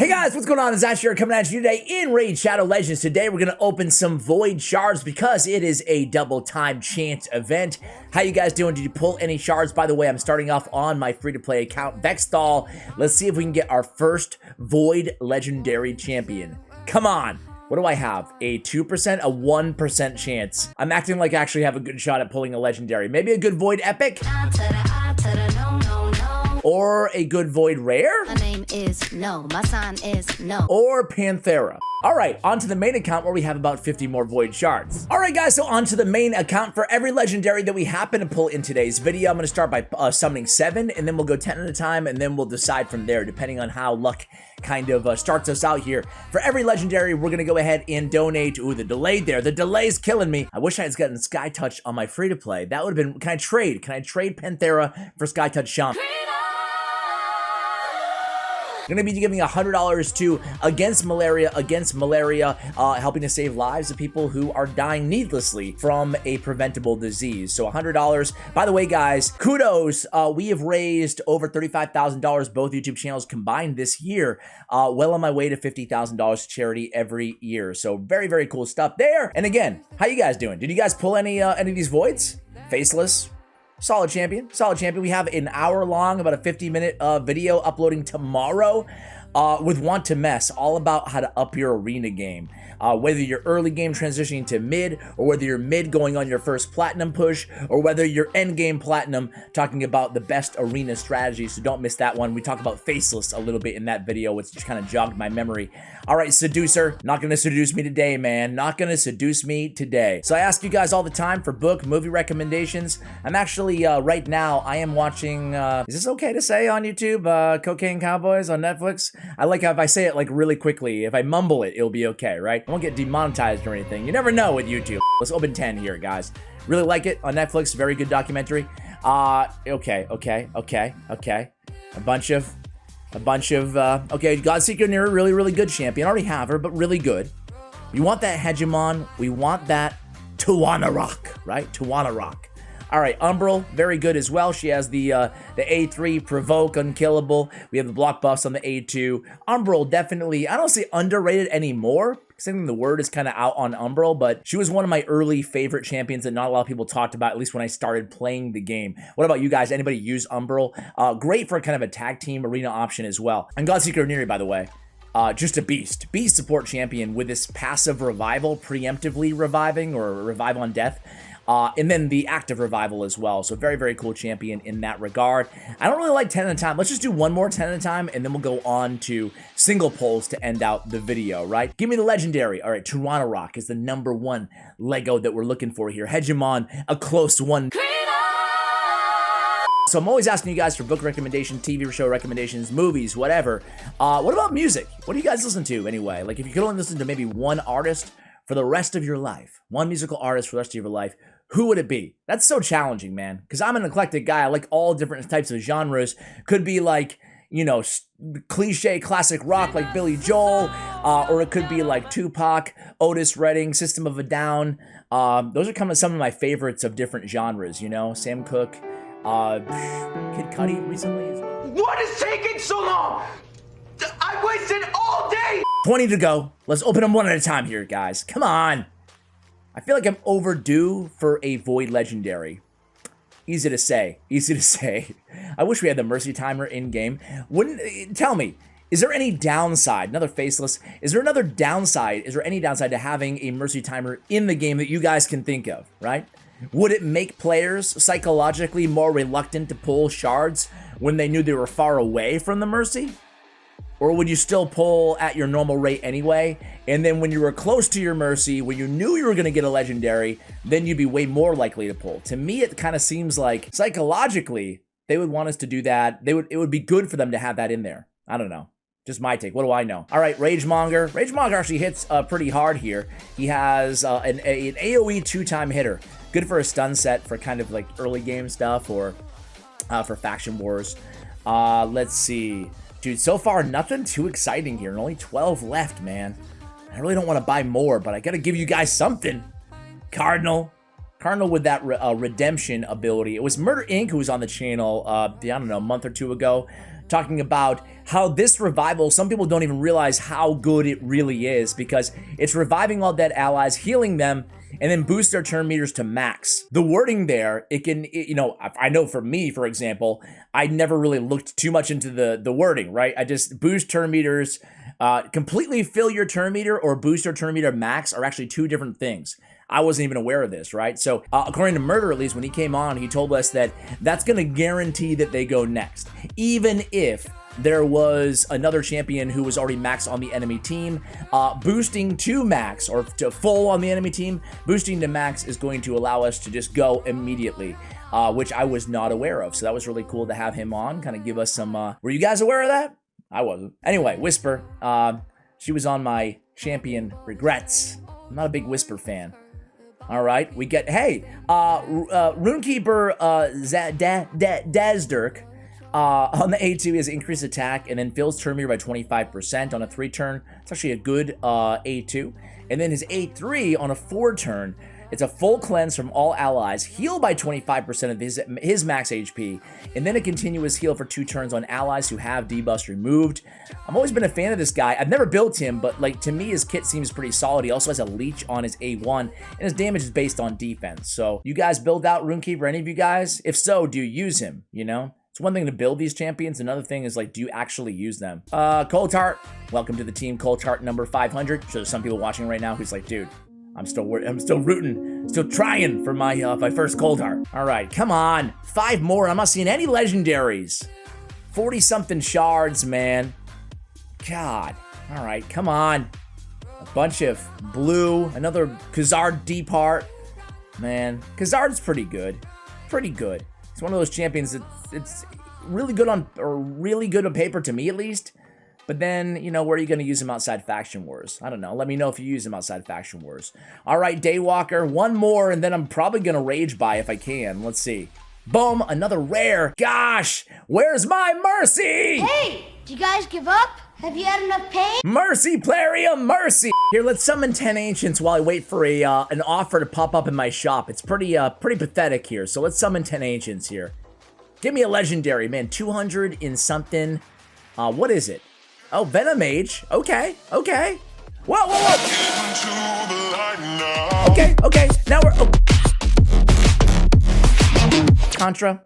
Hey guys, what's going on? It's Ash here coming at you today in Raid Shadow Legends. Today we're going to open some Void Shards because it is a double time chance event. How you guys doing? Did you pull any shards? By the way, I'm starting off on my free-to-play account, Vexthal. Let's see if we can get our first Void Legendary Champion. Come on. What do I have? A 2%, a 1% chance. I'm acting like I actually have a good shot at pulling a Legendary. Maybe a good Void Epic? Or a good Void Rare? My name is no. My sign is no. Or Panthera. All right, on to the main account where we have about 50 more Void Shards. All right, guys, so on to the main account for every Legendary that we happen to pull in today's video. I'm going to start by summoning 7, and then we'll go 10 at a time, and then we'll decide from there, depending on how luck kind of starts us out here. For every Legendary, we're going to go ahead and donate. Ooh, the delay there. The delay's killing me. I wish I had gotten Sky Touch on my free-to-play. That would have been... Can I trade? Can I trade Panthera for Sky Touch Shaman? Going to be giving $100 to Against Malaria, helping to save lives of people who are dying needlessly from a preventable disease. So $100. By the way, guys, kudos. We have raised over $35,000, both YouTube channels combined this year. Well on my way to $50,000 to charity every year. So very, very cool stuff there. And again, how you guys doing? Did you guys pull any of these voids? Faceless. Solid champion, solid champion. We have an hour long, about a 50-minute video uploading tomorrow with Want to Mess, all about how to up your arena game. Whether you're early game transitioning to mid, or whether you're mid going on your first platinum push, or whether you're end game platinum, talking about the best arena strategy. So don't miss that one. We talk about Faceless a little bit in that video, which just kind of jogged my memory. All right, Seducer, not gonna seduce me today, man. Not gonna seduce me today. So I ask you guys all the time for book, movie recommendations. I'm actually, right now, I am watching, is this okay to say on YouTube? Cocaine Cowboys on Netflix? I like how if I say it like really quickly, if I mumble it, it'll be okay, right? I won't get demonetized or anything. You never know with YouTube. Let's open 10 here, guys. Really like it on Netflix. Very good documentary. Okay. A bunch of, okay, Godseeker Nira, really good champion. I already have her, but really good. We want that Hegemon. We want that Tawana Rock, right? Tawana Rock. All right, Umbral, very good as well. She has the A3, Provoke, Unkillable. We have the block buffs on the A2. Umbral, definitely, I don't say underrated anymore, because I think the word is kind of out on Umbral, but she was one of my early favorite champions that not a lot of people talked about, at least when I started playing the game. What about you guys? Anybody use Umbral? Great for kind of a tag team arena option as well. And Godseeker Niri, by the way. Just a beast support champion with this passive revival, preemptively reviving or revive on death. And then the active revival as well. So very cool champion in that regard. I don't really like 10 at a time. Let's just do one more 10 at a time, and then we'll go on to single polls to end out the video, right? Give me the legendary. All right, Tawana Rock is the #1 Lego that we're looking for here. Hegemon, a close one. So I'm always asking you guys for book recommendations, TV show recommendations, movies, whatever. What about music? What do you guys listen to anyway? Like if you could only listen to maybe one artist for the rest of your life, one musical artist for the rest of your life, who would it be? That's so challenging, man, because I'm an eclectic guy. I like all different types of genres. Could be like, you know, cliche classic rock like Billy Joel, or it could be like Tupac, Otis Redding, System of a Down. Those are kind of some of my favorites of different genres, you know, Sam Cooke, Kid Cudi recently as well. What is taking so long? I wasted all day! 20 to go. Let's open them one at a time here, guys. Come on. I feel like I'm overdue for a Void Legendary. Easy to say. Easy to say. I wish we had the Mercy Timer in-game. Tell me, is there any downside? Another Faceless. Is there another downside? Is there any downside to having a Mercy Timer in the game that you guys can think of, right? Would it make players psychologically more reluctant to pull shards when they knew they were far away from the Mercy? Or would you still pull at your normal rate anyway? And then when you were close to your Mercy, when you knew you were going to get a Legendary, then you'd be way more likely to pull. To me, it kind of seems like psychologically, they would want us to do that. It would be good for them to have that in there. I don't know. Just my take. What do I know? All right, Ragemonger. Ragemonger actually hits pretty hard here. He has an AoE 2-time hitter. Good for a stun set for kind of like early game stuff or for faction wars. Let's see. Dude, so far, nothing too exciting here, and only 12 left, man. I really don't want to buy more, but I gotta give you guys something. Cardinal with that redemption ability. It was Murder Inc. who was on the channel, I don't know, a month or two ago, talking about how this revival, some people don't even realize how good it really is, because it's reviving all dead allies, healing them, and then boost their turn meters to max. The wording there, you know, I know for me, for example, I never really looked too much into the wording, right? I just boost turn meters, completely fill your turn meter or boost your turn meter max are actually two different things. I wasn't even aware of this, right? So according to Murder, at least when he came on, he told us that that's going to guarantee that they go next, even if there was another champion who was already maxed on the enemy team. Boosting to max or to full on the enemy team, boosting to max is going to allow us to just go immediately, which I was not aware of. So that was really cool to have him on, kind of give us some, were you guys aware of that? I wasn't. Anyway, Whisper, she was on my champion regrets. I'm not a big Whisper fan. All right, we get, hey, Runekeeper Dazdirk on the A2 has increased attack and then fills turn meter by 25% on a 3-turn. It's actually a good A2. And then his A3 on a 4-turn, it's a full cleanse from all allies, heal by 25% of his max HP, and then a continuous heal for 2 turns on allies who have debuffs removed. I've always been a fan of this guy. I've never built him, but like to me, his kit seems pretty solid. He also has a leech on his A1, and his damage is based on defense. So you guys build out Runekeeper, any of you guys? If so, do you use him, you know? It's one thing to build these champions. Another thing is like, do you actually use them? Coltart, welcome to the team. Coltart number 500. So there's some people watching right now who's like, dude, I'm still rooting, still trying for my my first Coltart. All right, come on, 5 more. I'm not seeing any legendaries. 40-something shards, man. God. All right, come on. A bunch of blue. Another Khazard D part. Man, Khazard's pretty good. Pretty good. It's one of those champions that it's really good on paper to me at least. But then, you know, where are you going to use him outside Faction Wars? I don't know. Let me know if you use him outside Faction Wars. All right, Daywalker, 1 more, and then I'm probably going to rage buy if I can. Let's see. Boom, another rare. Gosh, where's my Mercy? Hey, did you guys give up? Have you had enough pain? Mercy, Plarium, mercy. Here, let's summon 10 Ancients while I wait for an offer to pop up in my shop. It's pretty pathetic here, so let's summon 10 Ancients here. Give me a legendary, man. 200 in something. What is it? Oh, Venom Mage. Okay, okay. Whoa, whoa, whoa. Okay, okay. Now we're... Oh. Contra.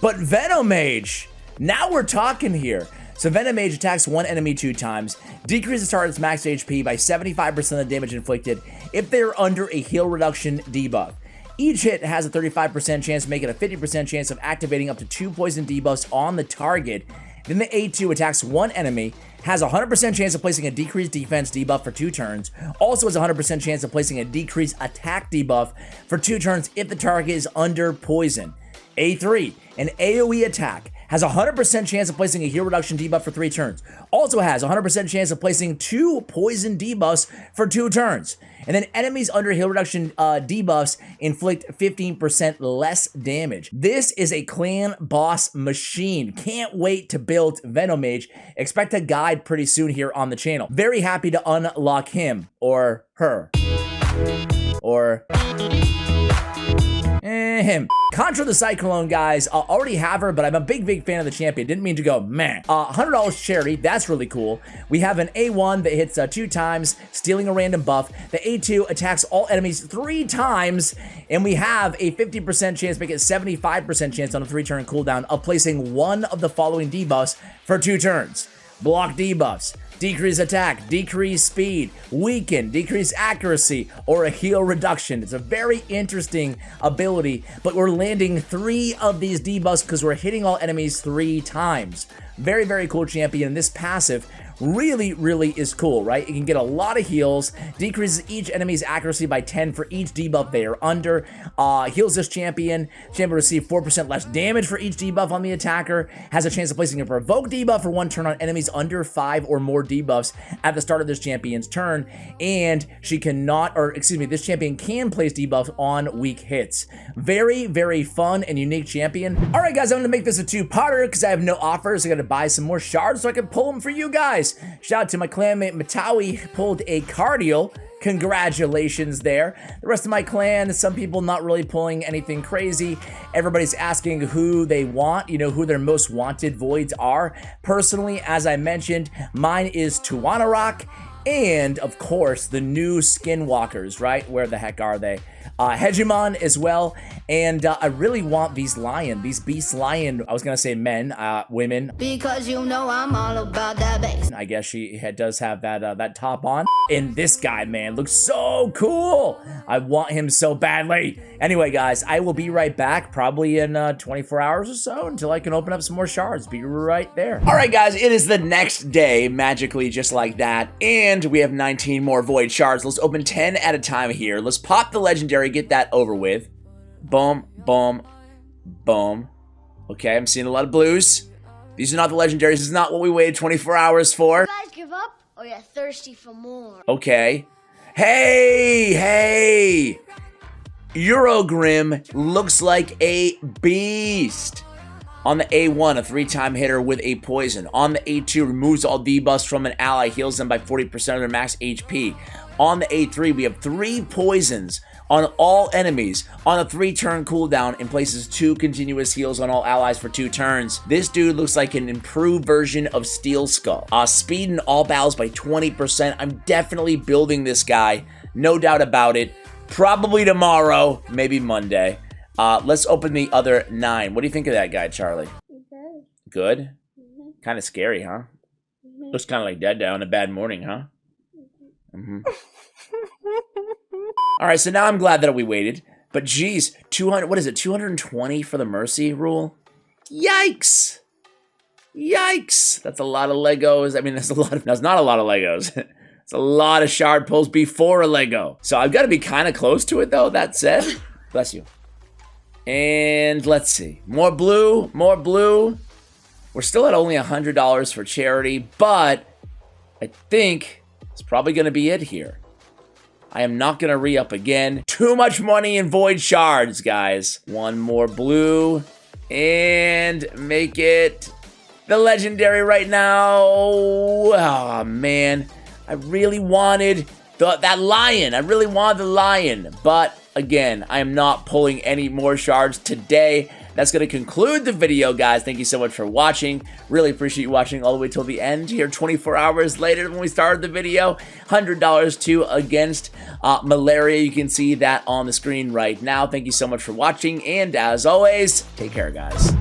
But Venom Mage. Now we're talking here. So Venom Mage attacks 1 enemy 2 times, decreases target's max HP by 75% of the damage inflicted if they're under a heal reduction debuff. Each hit has a 35% chance to make it a 50% chance of activating up to 2 poison debuffs on the target. Then the A2 attacks 1 enemy, has a 100% chance of placing a decreased defense debuff for 2 turns, also has a 100% chance of placing a decreased attack debuff for 2 turns if the target is under poison. A3, an AoE attack, has a 100% chance of placing a heal reduction debuff for 3 turns, also has a 100% chance of placing 2 poison debuffs for 2 turns. And then enemies under heal reduction debuffs inflict 15% less damage. This is a clan boss machine. Can't wait to build Venom Mage. Expect a guide pretty soon here on the channel. Very happy to unlock him or her or him. Contra the Cyclone, guys, already have her, but I'm a big fan of the champion. Didn't mean to go, man. $100 charity, that's really cool. We have an A1 that hits 2 times, stealing a random buff. The A2 attacks all enemies 3 times, and we have a 50% chance, make it 75% chance on a 3-turn cooldown of placing 1 of the following debuffs for 2 turns. Block debuffs, decrease attack, decrease speed, weaken, decrease accuracy, or a heal reduction. It's a very interesting ability, but we're landing 3 of these debuffs because we're hitting all enemies 3 times. Very cool champion. This passive really is cool, right? It can get a lot of heals, decreases each enemy's accuracy by 10 for each debuff they are under, heals this champion. Champion will receive 4% less damage for each debuff on the attacker, has a chance of placing a provoke debuff for 1 turn on enemies under 5 or more debuffs at the start of this champion's turn, and she cannot, or excuse me, this champion can place debuffs on weak hits. Very fun and unique champion. All right, guys, I'm gonna make this a 2-parter because I have no offers. I gotta buy some more shards so I can pull them for you guys. Shout out to my clanmate Matawi, pulled a Cardial. congratulations there. The rest of my clan, some people not really pulling anything crazy. Everybody's asking who they want, you know, who their most wanted voids are. Personally, as I mentioned, mine is Tuanarok, and of course the new skinwalkers, right? Where the heck are they? Hegemon as well, and I really want these beast lion, I was gonna say men, women. Because you know I'm all about that bass. I guess she does have that top on. And this guy, man, looks so cool. I want him so badly. Anyway, guys, I will be right back, probably in 24 hours or so, until I can open up some more shards. Be right there. All right, guys, it is the next day, magically just like that, and we have 19 more void shards. Let's open 10 at a time here. Let's pop the legendary, get that over with. Boom, boom, boom. Okay, I'm seeing a lot of blues. These are not the legendaries. This is not what we waited 24 hours for. You guys give up or you're thirsty for more? Okay. Hey! Eurogrim looks like a beast. On the A1, a 3-time hitter with a poison. On the A2, removes all debuffs from an ally, heals them by 40% of their max HP. On the A3, we have 3 poisons on all enemies on a 3-turn cooldown and places 2 continuous heals on all allies for 2 turns. This dude looks like an improved version of Steel Skull. Speed in all battles by 20%. I'm definitely building this guy, no doubt about it. Probably tomorrow, maybe Monday. Let's open the other 9. What do you think of that guy, Charlie? Good? Kind of scary, huh? Looks kind of like Dead on a bad morning, huh? All right, so now I'm glad that we waited. But geez, 200, what is it, 220 for the Mercy rule? Yikes! Yikes! That's a lot of Legos. I mean, that's not a lot of Legos. It's a lot of shard pulls before a Lego. So I've got to be kind of close to it, though, that said. Bless you. And let's see. More blue, more blue. We're still at only $100 for charity, but I think it's probably going to be it here. I am not going to re-up again. Too much money in void shards, guys. One more blue. And make it the legendary right now. Oh, man. I really wanted that lion. I really wanted the lion. But, again, I am not pulling any more shards today. That's going to conclude the video, guys. Thank you so much for watching. Really appreciate you watching all the way till the end here, 24 hours later when we started the video. $100 to against malaria. You can see that on the screen right now. Thank you so much for watching, and as always, take care, guys.